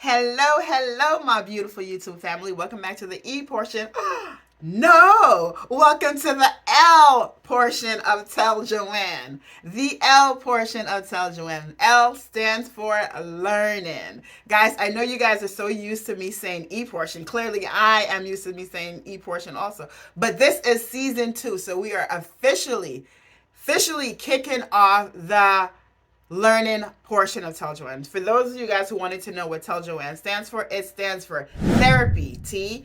Hello, hello, my beautiful YouTube family. Welcome back to the E portion. No! Welcome to the L portion of T.E.L.L Joanne. The L portion of T.E.L.L Joanne. L stands for learning. Guys, I know you guys are so used to me saying E portion. Clearly, I am used to me saying E portion also. But this is season 2, so we are officially kicking off the learning portion of T.E.L.L Joanne. For those of you guys who wanted to know what T.E.L.L Joanne stands for, it stands for therapy, T,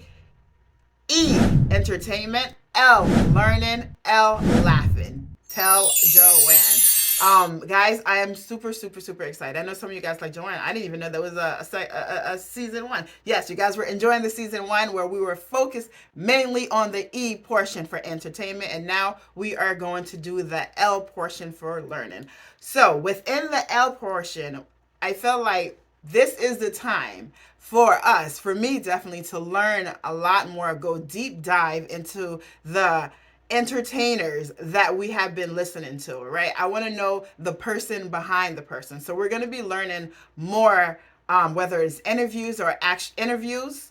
E, entertainment, L, learning, L, laughing. T.E.L.L Joanne. Guys, I am super excited. I know some of you guys like, Joanne, I didn't even know there was a season 1. Yes, you guys were enjoying the season 1 where we were focused mainly on the E portion for entertainment, and now we are going to do the L portion for learning. So within the L portion, I felt like this is the time for us, for me definitely, to learn a lot more, go deep dive into the entertainers that we have been listening to, right? I want to know the person behind the person. So we're going to be learning more, whether it's interviews or interviews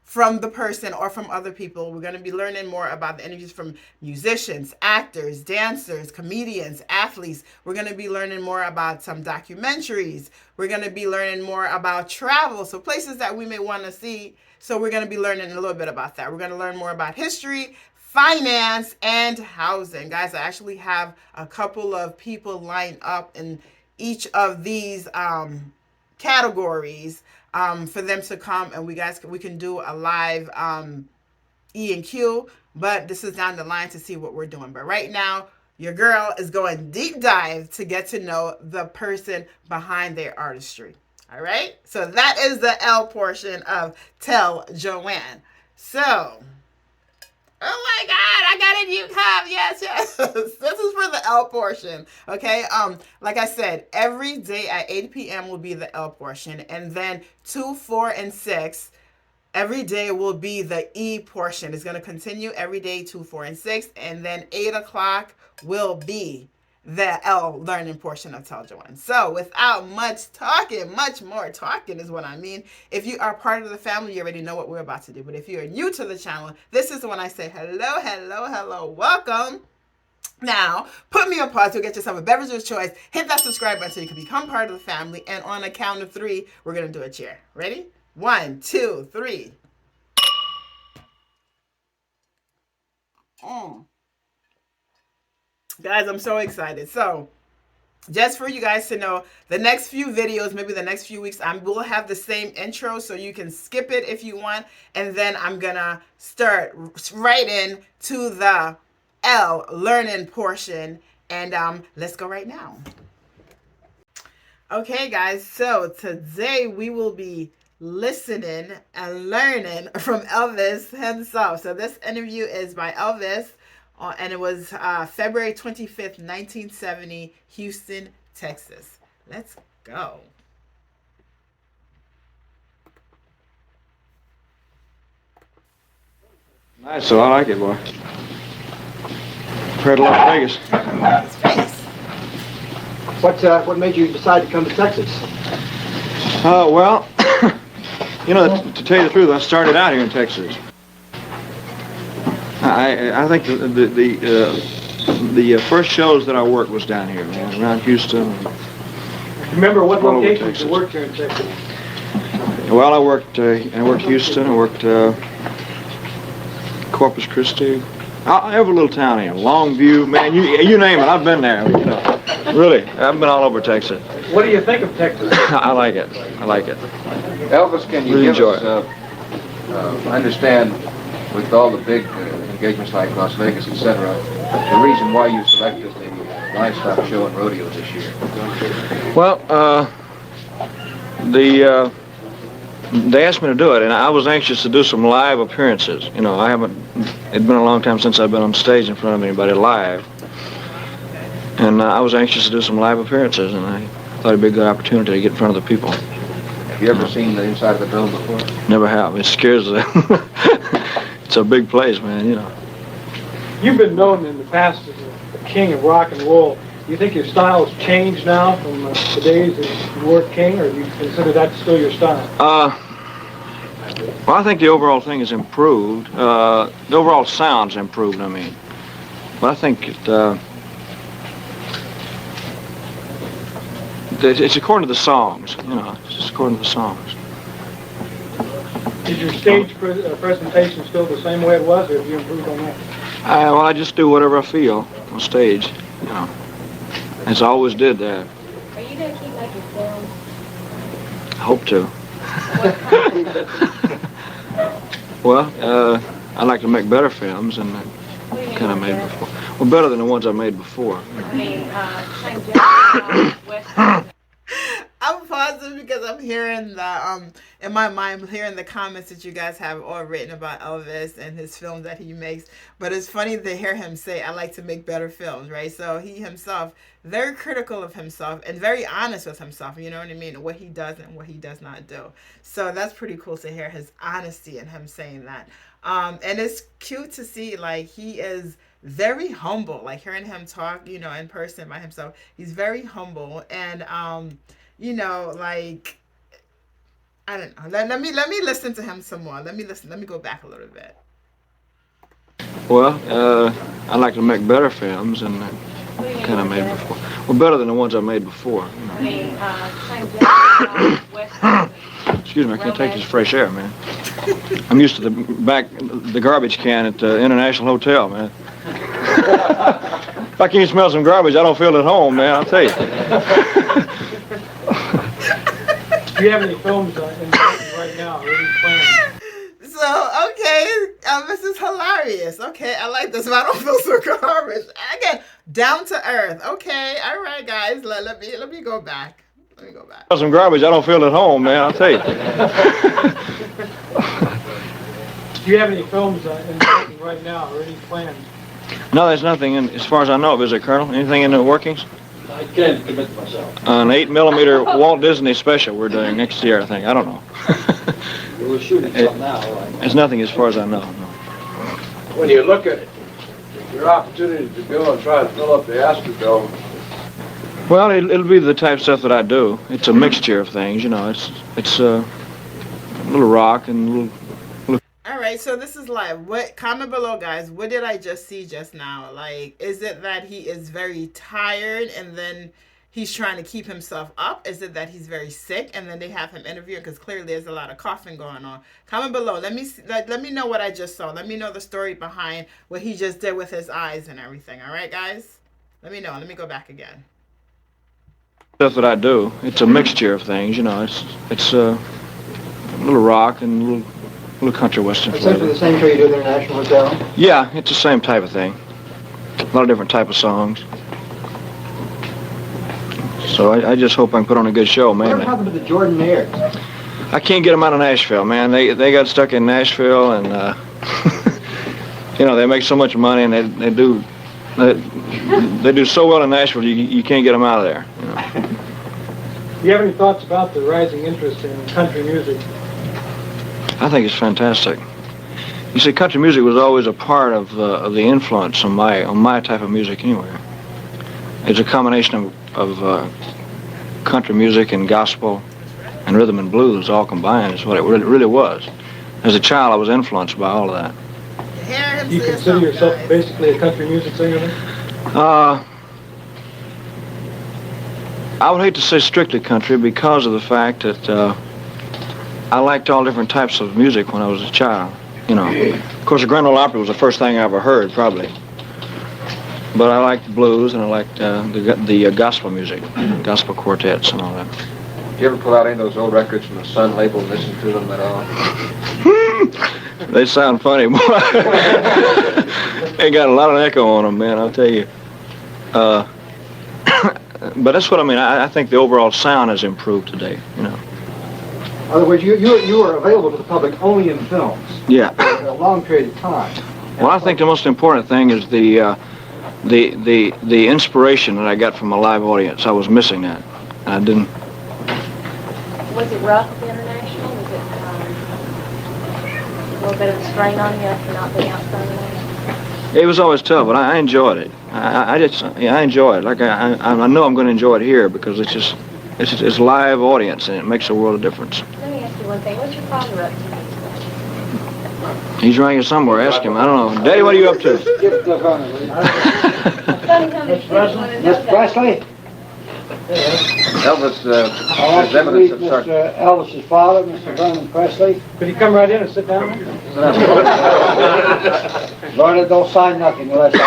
from the person or from other people. We're going to be learning more about the interviews from musicians, actors, dancers, comedians, athletes. We're going to be learning more about some documentaries. We're going to be learning more about travel, so places that we may want to see. So we're going to be learning a little bit about that. We're going to learn more about history, finance, and housing. Guys, I actually have a couple of people lined up in each of these categories for them to come, and we can do a live E and Q, but this is down the line to see what we're doing. But right now, your girl is going deep dive to get to know the person behind their artistry. All right, so that is the L portion of T.E.L.L Joanne. So, oh my God, I got a new cup. Yes. This is for the L portion. Okay. Like I said, every day at 8 p.m. will be the L portion, and then 2, 4, and 6 every day will be the E portion. It's going to continue every day, 2, 4, and 6, and then 8 o'clock will be the L learning portion of T.E.L.L Joanne. So without much more talking is what I mean. If you are part of the family, you already know what we're about to do. But if you're new to the channel, this is when I say hello, welcome. Now, put me on pause to get yourself a beverage of choice. Hit that subscribe button so you can become part of the family. And on a count of 3, we're going to do a cheer. Ready? 1, 2, 3. Guys, I'm so excited. So, just for you guys to know, the next few videos, maybe the next few weeks, I will have the same intro, so you can skip it if you want. And then I'm going to start right into the L learning portion. And let's go right now. Okay, guys. So today we will be listening and learning from Elvis himself. So this interview is by Elvis. And it was February 25th, 1970, Houston, Texas. Let's go. Nice, so I like it, boy. Compared to Las Vegas. What made you decide to come to Texas? Well, you know, to tell you the truth, I started out here in Texas. I think the first shows that I worked was down here, man, around Houston. Remember what locations you worked here in Texas? Well, I worked Houston. I worked Corpus Christi. Every little town here, Longview, man. You name it, I've been there. You know, really, I've been all over Texas. What do you think of Texas? I like it. Elvis, can you Really give enjoy us, understand, with all the big engagements like Las Vegas, etc., the reason why you selected the livestock show and rodeo this year? Well, they asked me to do it, and I was anxious to do some live appearances. You know, it'd been a long time since I've been on stage in front of anybody live. And I was anxious to do some live appearances, and I thought it'd be a good opportunity to get in front of the people. Have you ever seen the inside of the dome before? Never have. It scares them. It's a big place, man, you know. You've been known in the past as the king of rock and roll. Do you think your style's changed now from the days that you were king, or do you consider that still your style? Well, I think the overall thing has improved. The overall sound's improved, I mean. But I think it's according to the songs, you know, it's just according to the songs. Is your stage presentation still the same way it was, or have you improved on that? Well, I just do whatever I feel on stage, you know. As I always did that. Are you going to keep making films? I hope to. What kind of Well, I like to make better films than What do you mean kind of by made that? before. Well, better than the ones I made before. I mean, same genre, Western. I'm pausing because I'm hearing the in my mind, I'm hearing the comments that you guys have all written about Elvis and his films that he makes. But it's funny to hear him say, "I like to make better films," right? So he himself very critical of himself and very honest with himself. You know what I mean? What he does and what he does not do. So that's pretty cool to hear his honesty and him saying that. And it's cute to see like he is very humble. Like hearing him talk, you know, in person by himself, he's very humble and you know, like I don't know. Let me listen to him some more. Let me listen. Let me go back a little bit. Well, I like to make better films than What do you mean kind of by made that? before. Well, better than the ones I made before. You know. I mean, same genre, Western. Excuse me, I can't take this fresh air, man. I'm used to the garbage can at the International Hotel, man. If I can't smell some garbage, I don't feel at home, man, I'll tell you. Do you have any films in making right now, or any plans? So okay, this is hilarious. Okay, I like this. But I don't feel so garbage. Again, down to earth. Okay, all right, guys. Let me go back. Let me go back. Some garbage, I don't feel at home, man, I'll tell you. Do you have any films in making right now, or any plans? No, there's nothing, in, as far as I know, is there, Colonel? Anything in the workings? I can't commit myself. An 8mm Walt Disney special we're doing next year, I think. I don't know. We're shooting some now. There's nothing as far as I know. No. When you look at your opportunity to go and try to fill up the Astrodome, Well, it'll be the type of stuff that I do. It's a mixture of things, you know. It's a little rock and a little. All right, so this is live. What comment below, guys? What did I just see just now? Like, is it that he is very tired and then he's trying to keep himself up? Is it that he's very sick and then they have him interview? Because clearly there's a lot of coughing going on. Comment below. Let me know what I just saw. Let me know the story behind what he just did with his eyes and everything. All right, guys? Let me know. Let me go back again. Stuff that I do. It's a mixture of things, you know. It's a little rock and a little country western Essentially flavor. the same show you do at the International Hotel? Yeah, it's the same type of thing. A lot of different type of songs. So I just hope I can put on a good show, Whatever man. happened to the Jordan Ayers? I can't get them out of Nashville, man. They got stuck in Nashville, and you know, they make so much money, and they do so well in Nashville. You can't get them out of there. You know. Do you have any thoughts about the rising interest in country music? I think it's fantastic. You see, country music was always a part of the influence on my type of music anyway. It's a combination of country music and gospel and rhythm and blues all combined is what it really was. As a child, I was influenced by all of that. Hear him Do you say consider something, yourself guys. basically a country music singer then? I would hate to say strictly country because of the fact that I liked all different types of music when I was a child. You know, of course, the Grand Ole Opry was the first thing I ever heard, probably. But I liked the blues and I liked the gospel music, gospel quartets and all that. Did you ever pull out any of those old records from the Sun label and listen to them at all? They sound funny, boy. They got a lot of echo on them, man, I'll tell you. But that's what I mean. I think the overall sound has improved today, you know. In other words, you are available to the public only in films Yeah. for a long period of time. Well, I think the most important thing is the inspiration that I got from a live audience. I was missing that. I didn't. Was it rough at the International? Was it a little bit of a strain on you after not being outside of It was always tough, but I enjoyed it. I enjoy it. Like I know I'm going to enjoy it here because it's live audience and it makes a world of difference. Let me ask you one thing. What's your father up to? He's around here somewhere. Ask him. I don't know. Daddy, what are you up to? Skip the phone, will you? Mr. Presley? Elvis, I want there's you to meet evidence of Mr. Elvis's father, Mr. Vernon Presley. Could you come right in and sit down? Lord, don't sign nothing unless I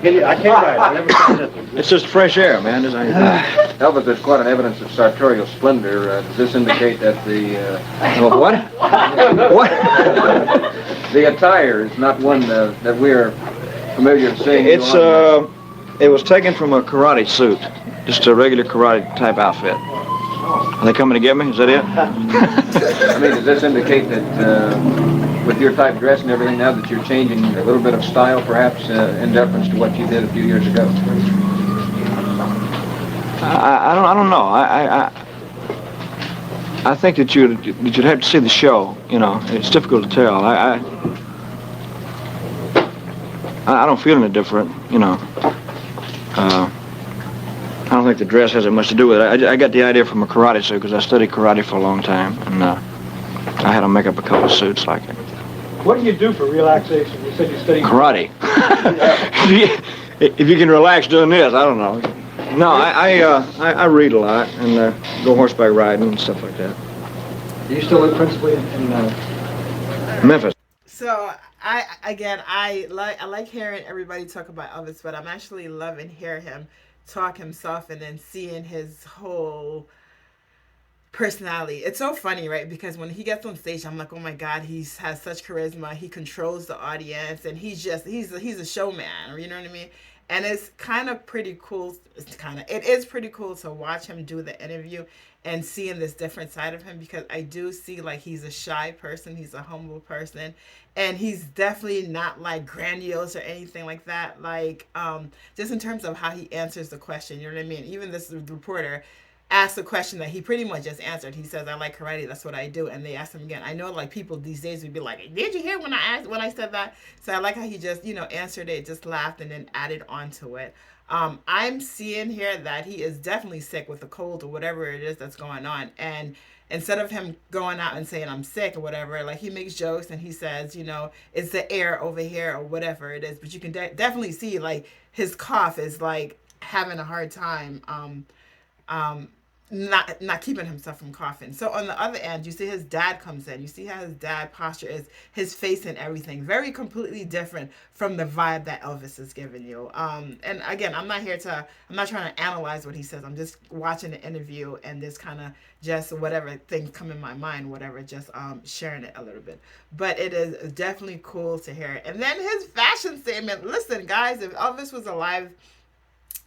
I can't write. I never signed it. It's just fresh air, man. Elvis, there's quite an evidence of sartorial splendor. Does this indicate that the What? What? the attire is not one that we're familiar with seeing? It was taken from a karate suit, just a regular karate type outfit. Are they coming to get me? Is that it? I mean, does this indicate that with your type dress and everything now that you're changing a little bit of style, perhaps in deference to what you did a few years ago? I don't know. I think that you'd have to see the show. You know, it's difficult to tell. I don't feel any different. You know. I don't think the dress has that much to do with it. I got the idea from a karate suit because I studied karate for a long time, and I had to make up a couple of suits like it. What do you do for relaxation? You said you study Karate. If you can relax doing this, I don't know. No, I read a lot and go horseback riding and stuff like that. Do you still live principally in Memphis. So I like hearing everybody talk about Elvis, but I'm actually loving hearing him talk himself and then seeing his whole personality. It's so funny, right? Because when he gets on stage, I'm like, oh my God, he has such charisma. He controls the audience, and he's a showman. You know what I mean? And it's kind of pretty cool. It is pretty cool to watch him do the interview and seeing this different side of him, because I do see like he's a shy person. He's a humble person. And he's definitely not like grandiose or anything like that. Like, just in terms of how he answers the question, you know what I mean? Even this reporter asked a question that he pretty much just answered. He says, I like karate, that's what I do. And they asked him again. I know like people these days would be like, did you hear when I said that? So I like how he just, answered it, just laughed and then added on to it. I'm seeing here that he is definitely sick with a cold or whatever it is that's going on. And instead of him going out and saying I'm sick or whatever, like he makes jokes and he says, it's the air over here or whatever it is. But you can definitely see like his cough is like having a hard time not keeping himself from coughing. So on the other end, you see his dad comes in. You see how his dad posture is, his face and everything. Very completely different from the vibe that Elvis is giving you. And again, I'm not trying to analyze what he says. I'm just watching the interview and this kind of just whatever things come in my mind, whatever, just sharing it a little bit. But it is definitely cool to hear it. And then his fashion statement. Listen, guys, if Elvis was alive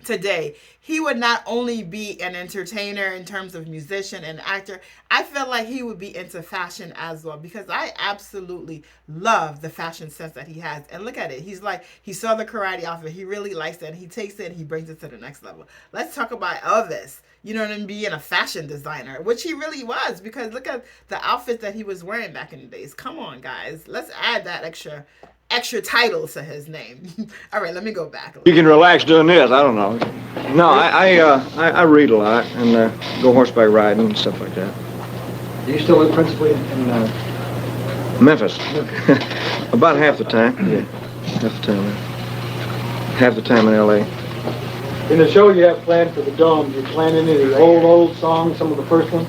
today, he would not only be an entertainer in terms of musician and actor, I feel like he would be into fashion as well, because I absolutely love the fashion sense that he has. And look at it. He's like, he saw the karate outfit. He really likes it. And he takes it and he brings it to the next level. Let's talk about Elvis. You know what I mean? Being a fashion designer, which he really was, because look at the outfits that he was wearing back in the days. Come on, guys. Let's add that extra title to his name. All right, let me go back. You can relax doing this. I don't know. No, I read a lot and go horseback riding and stuff like that. Do you still live principally in Memphis. About half the time. Yeah, half the time. Half the time in L.A. In the show you have planned for the Dome, do you plan any of the old songs, some of the first ones?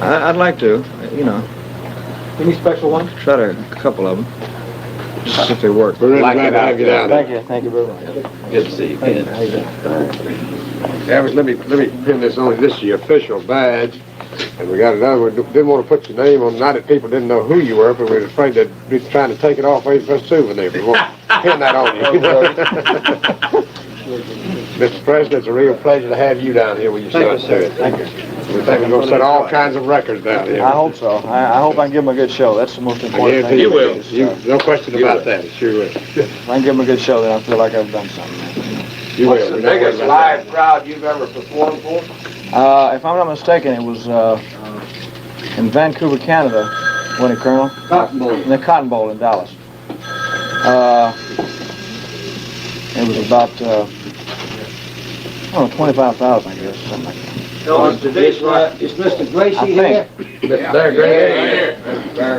I'd like to, Any special ones? try to a couple of them, just to see if they work. We're really glad to have you down. Thank you very much. Good to see you, Ken. Elvis, let me pin this on. This is your official badge. And we got another one. Didn't want to put your name on, not that people didn't know who you were, but we were afraid they'd be trying to take it off maybe for a souvenir. We won't pin that on you. Mr. President, it's a real pleasure to have you down here with your son, sir. Thank you. We think we're going to set all kinds of records down here. I hope so. I hope I can give them a good show. That's the most I important guarantee thing. you will. No question about that. It sure will. If I can give them a good show, then I feel like I've done something. You What's will. the We know biggest about live that. crowd you've ever performed for? If I'm not mistaken, it was in Vancouver, Canada, When a Colonel? Cotton Bowl. In the Cotton Bowl in Dallas. It was about, I don't know, 25,000, I guess, something like that. Is Mr. Gracie I here? think. They're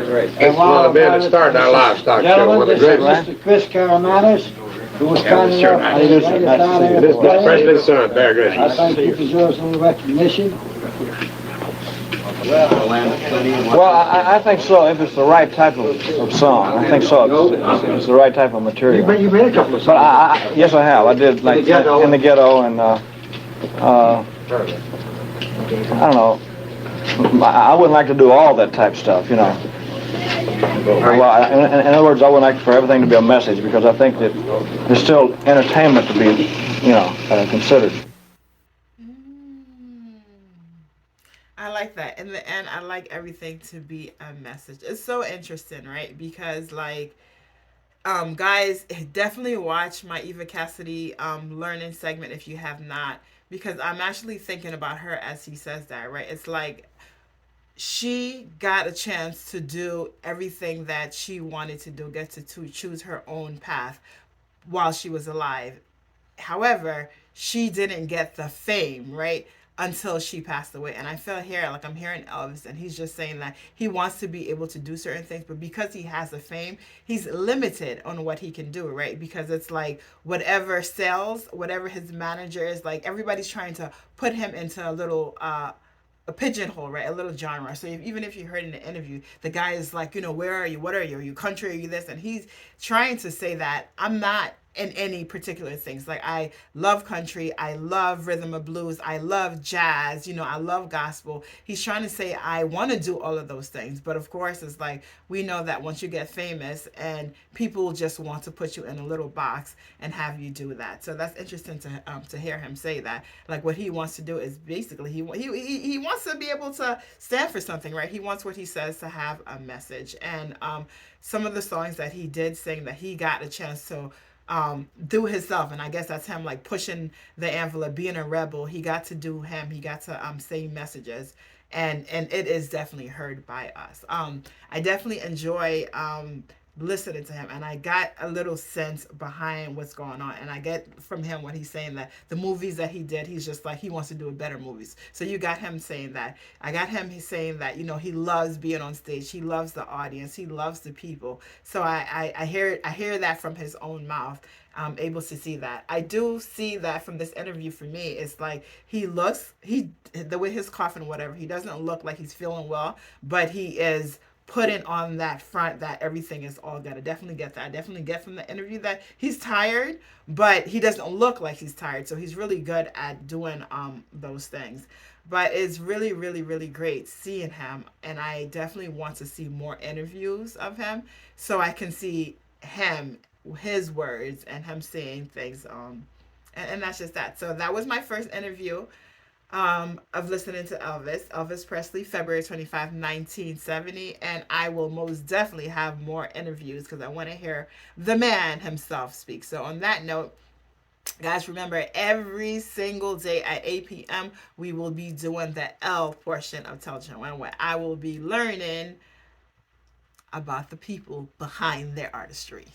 great. That's one of the men that started our livestock show. Gentlemen, One of this the is great. Mr. Chris Caramanis, who was kind enough How you doing, to sir? invite us down here This to is play. President's son, Bear Gracie. I think he deserves a little recognition. Well, I think so, if it's the right type of song. I think so, if it's the right type of material. You made a couple of But songs. yes, I have. I did, like, in the ghetto, and, I don't know. I wouldn't like to do all that type stuff, you know. Well, in other words, I would like for everything to be a message, because I think that there's still entertainment to be, you know, considered. I like that. In the end, I like everything to be a message. It's so interesting, right? Because like, guys, definitely watch my Eva Cassidy learning segment if you have not, because I'm actually thinking about her as he says that, right? It's like she got a chance to do everything that she wanted to do, get to choose her own path while she was alive. However, she didn't get the fame, right? Until she passed away. And I feel here, like I'm hearing Elvis, and he's just saying that he wants to be able to do certain things, but because he has the fame, he's limited on what he can do, right? Because it's like whatever sells, whatever his manager is, like everybody's trying to put him into a little a pigeonhole, right? A little genre. So even if you heard in the interview, the guy is like, you know, where are you? What are you? Are you country? Are you this? And he's trying to say that I'm not in any particular things. Like I love country, I love rhythm and blues, I love jazz, you know, I love gospel. He's trying to say I want to do all of those things, but of course it's like we know that once you get famous and people just want to put you in a little box and have you do that. So that's interesting to hear him say that. Like what he wants to do is basically he wants to be able to stand for something, right? He wants what he says to have a message. And some of the songs that he did sing that he got a chance to do himself, and I guess that's him like pushing the envelope, being a rebel. He got to do him. He got to say messages, and it is definitely heard by us. I definitely enjoy listening to him, and I got a little sense behind what's going on, and I get from him what he's saying, that the movies that he did, he's just like he wants to do better movies. So you got him saying that. I got him he's saying that, you know, he loves being on stage, he loves the audience, he loves the people. So I hear that from his own mouth. I'm able to see that. I do see that from this interview. For me, it's like he the way his cough and whatever, he doesn't look like he's feeling well, but he is putting on that front that everything is all good. I definitely get that. I definitely get from the interview that he's tired, but he doesn't look like he's tired. So he's really good at doing those things. But it's really, really, really great seeing him, and I definitely want to see more interviews of him so I can see him, his words, and him saying things. And that's just that. So that was my first interview of listening to Elvis Presley, February 25, 1970. And I will most definitely have more interviews because I want to hear the man himself speak. So on that note, guys, remember every single day at 8 p.m. we will be doing the L portion of Tell Joanne, where I will be learning about the people behind their artistry.